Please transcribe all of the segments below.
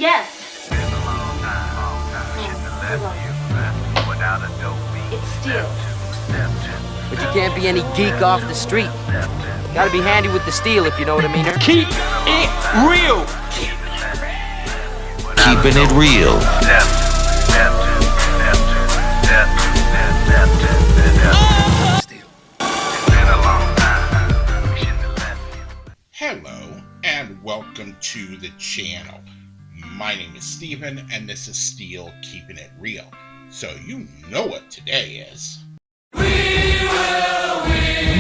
Yes. Been a long time. Shouldn't have left you without a dope beat. It's steel. But you can't be any geek off the street. Gotta be handy with the steel, if you know what I mean. Keep it real. Keeping it real. Hello and welcome to the channel. My name is Steven and this is Steel Keeping It Real. So you know what today is.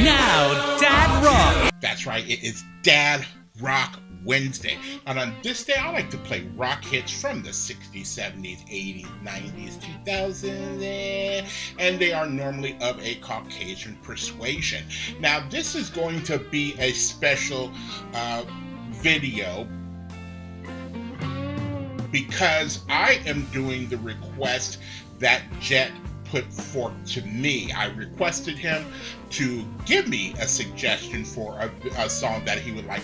Now, Dad Rock. That's right, it is Dad Rock Wednesday. And on this day, I like to play rock hits from the 60s, 70s, 80s, 90s, 2000s, and they are normally of a Caucasian persuasion. Now, this is going to be a special video because I am doing the request that Jett put forth to me. I requested him to give me a suggestion for a song that he would like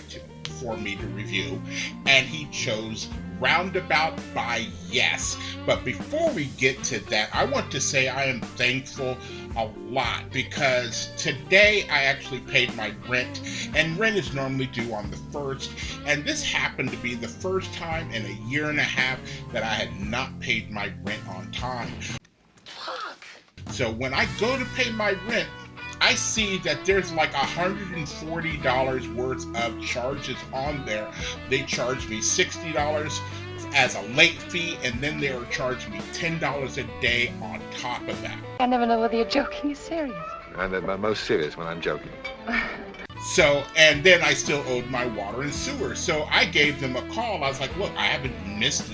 for me to review, and he chose Roundabout by Yes. But before we get to that, I want to say I am thankful a lot because today I actually paid my rent, and rent is normally due on the 1st, and this happened to be the first time in a year and a half that I had not paid my rent on time. So when I go to pay my rent, I see that there's like $140 worth of charges on there. They charged me $60 as a late fee, and then they were charging me $10 a day on top of that. I never know whether you're joking or serious. I'm most serious when I'm joking. So, and then I still owed my water and sewer. So I gave them a call. I was like, look, I haven't missed,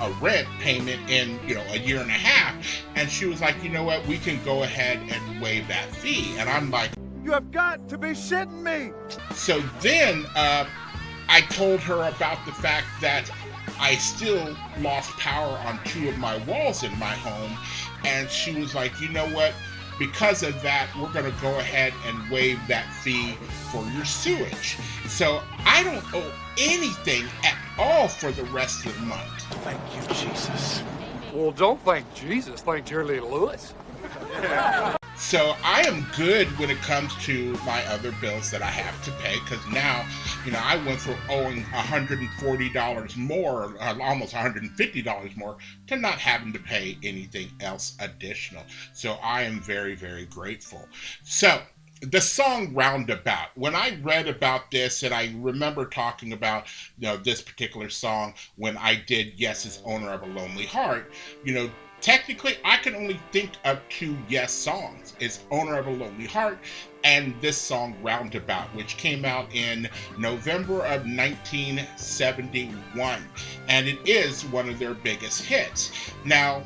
a rent payment in, a year and a half. And she was like, you know what, we can go ahead and waive that fee. And I'm like, you have got to be shitting me. So then I told her about the fact that I still lost power on 2 of my walls in my home. And she was like, you know what, because of that, we're going to go ahead and waive that fee for your sewage. So I don't owe anything at all for the rest of the month. Thank you, Jesus. Well, don't thank Jesus, thank Jerry Lewis. So I am good when it comes to my other bills that I have to pay, because now, I went from owing $140 more, almost $150 more, to not having to pay anything else additional. So I am very, very grateful. So the song Roundabout, when I read about this, and I remember talking about this particular song when I did Yes's Owner of a Lonely Heart, technically I can only think of 2 Yes songs. It's Owner of a Lonely Heart and this song Roundabout, which came out in November of 1971, and it is one of their biggest hits. Now,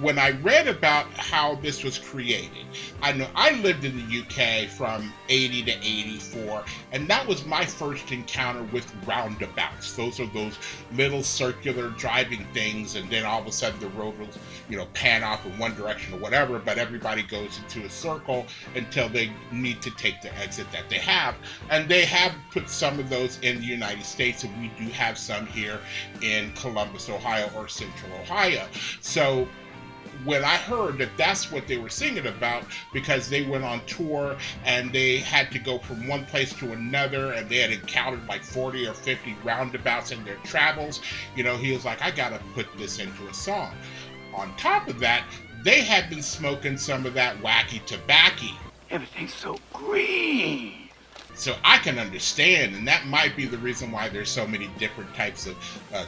when I read about how this was created, I know I lived in the UK from 80 to 84, and that was my first encounter with roundabouts. Those are those little circular driving things, and then all of a sudden the road will, pan off in one direction or whatever, but everybody goes into a circle until they need to take the exit that they have. And they have put some of those in the United States, and we do have some here in Columbus, Ohio, or Central Ohio. So when I heard that that's what they were singing about, because they went on tour and they had to go from one place to another, and they had encountered like 40 or 50 roundabouts in their travels, he was like, I gotta put this into a song. On top of that, they had been smoking some of that wacky tobacco. Everything's so green. So I can understand, and that might be the reason why there's so many different types of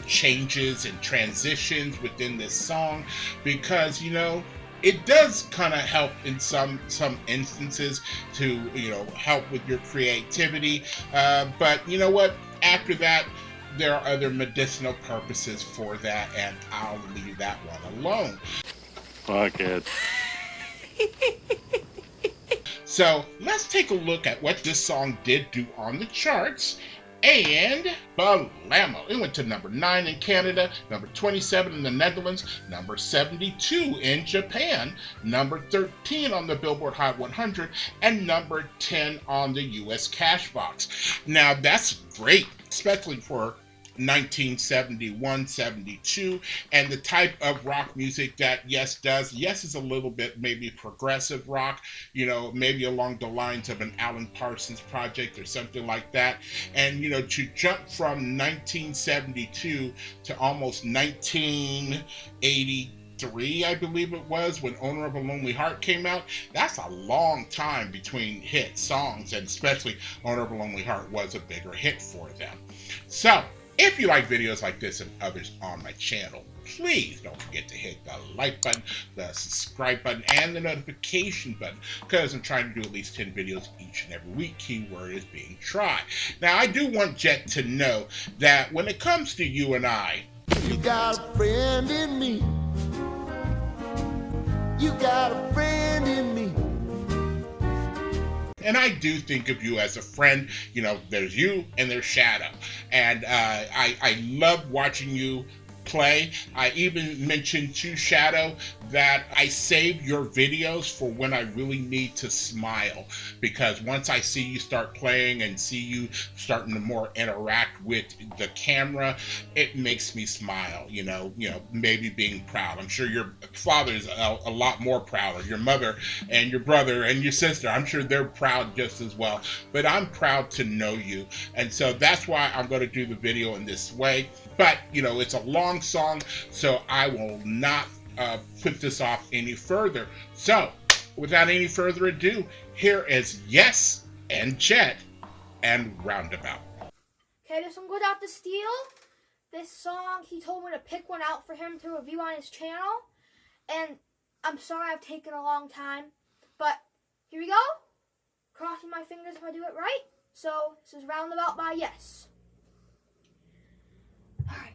changes and transitions within this song, because, it does kind of help in some instances to, help with your creativity. But you know what? After that, there are other medicinal purposes for that, and I'll leave that one alone. Fuck it. So let's take a look at what this song did do on the charts. And Balamo, it went to number 9 in Canada, number 27 in the Netherlands, number 72 in Japan, number 13 on the Billboard Hot 100, and number 10 on the US Cashbox. Now that's great, especially for 1971, 72, and the type of rock music that Yes does. Yes is a little bit maybe progressive rock, maybe along the lines of an Alan Parsons Project or something like that. And, to jump from 1972 to almost 1983, I believe it was, when Owner of a Lonely Heart came out, that's a long time between hit songs, and especially Owner of a Lonely Heart was a bigger hit for them. So, if you like videos like this and others on my channel, please don't forget to hit the like button, the subscribe button, and the notification button, because I'm trying to do at least 10 videos each and every week. Keyword is being tried. Now, I do want Jett to know that when it comes to you and I, you got a friend in me. You got a friend in me. and I do think of you as a friend. There's you and there's Shadow. And I love watching you play. I even mentioned to Shadow that I save your videos for when I really need to smile, because once I see you start playing and see you starting to more interact with the camera, it makes me smile, maybe being proud. I'm sure your father is a lot more proud, or your mother and your brother and your sister. I'm sure they're proud just as well, but I'm proud to know you. And so that's why I'm going to do the video in this way. But, it's a long song, so I will not put this off any further. So, without any further ado, here is Yes and Jett and Roundabout. Okay, this one goes out to Steel. This song, he told me to pick one out for him to review on his channel. And I'm sorry I've taken a long time, but here we go. Crossing my fingers if I do it right. So, this is Roundabout by Yes. Alright.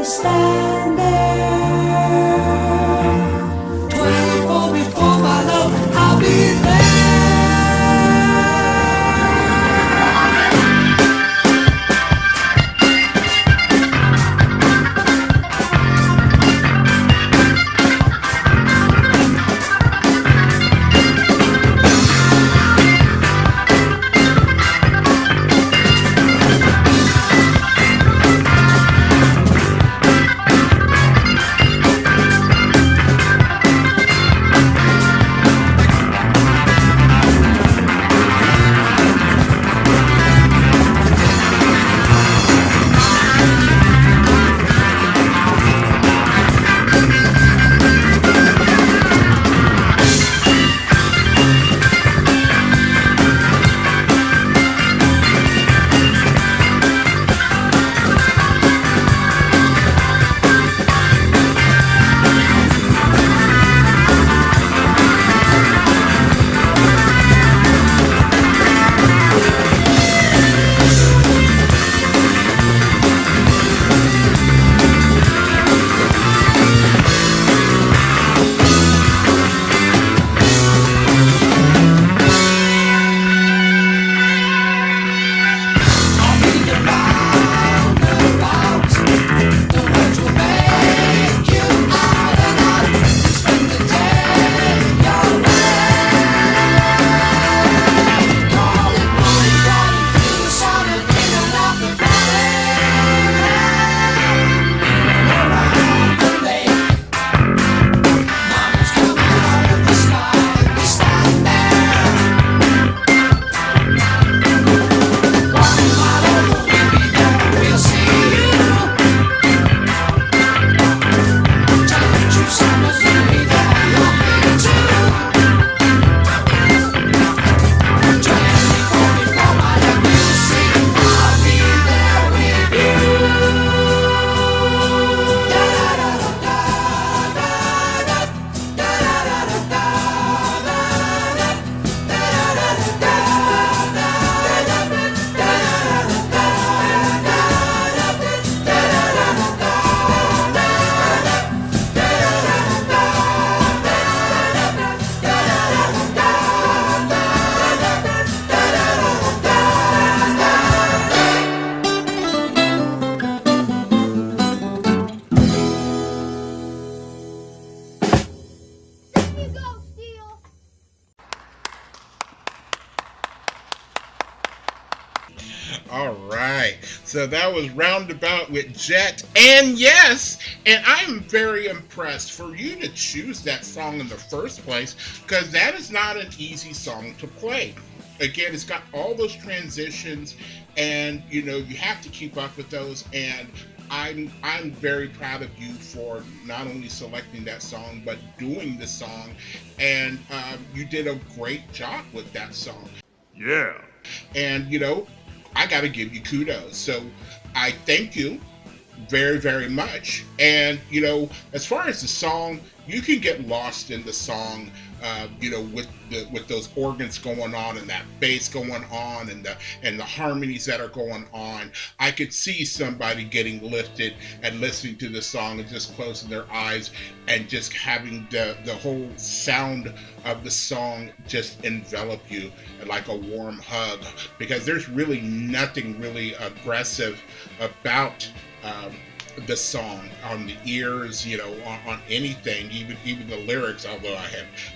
stand there. 24 before my love, I'll be there. All right, so that was Roundabout with Jett, and yes, and I'm very impressed for you to choose that song in the first place, because that is not an easy song to play. Again, it's got all those transitions, and you know you have to keep up with those. And I'm very proud of you for not only selecting that song but doing the song, and you did a great job with that song. Yeah. And you know, I got to give you kudos. So I thank you very, very much. And you know, as far as the song, you can get lost in the song, you know, with those organs going on and that bass going on and the harmonies that are going on. I could see somebody getting lifted and listening to the song and just closing their eyes and just having the whole sound of the song just envelop you like a warm hug, because there's really nothing really aggressive about the song on the ears, you know, on anything, even the lyrics, although I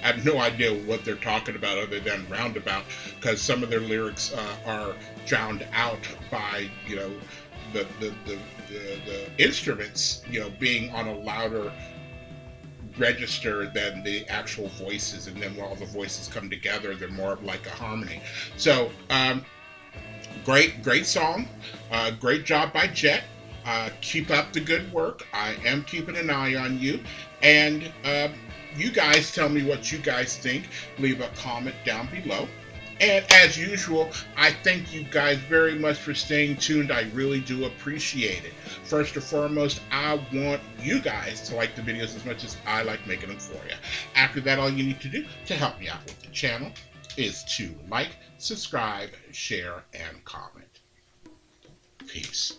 have no idea what they're talking about other than Roundabout, because some of their lyrics are drowned out by, you know, the instruments, you know, being on a louder register than the actual voices, and then when all the voices come together, they're more of like a harmony. So great song, great job by Jett. Keep up the good work. I am keeping an eye on you, and you guys tell me what you guys think. Leave a comment down below. And as usual, I thank you guys very much for staying tuned. I really do appreciate it. First and foremost, I want you guys to like the videos as much as I like making them for you. After that, all you need to do to help me out with the channel is to like, subscribe, share, and comment. Peace.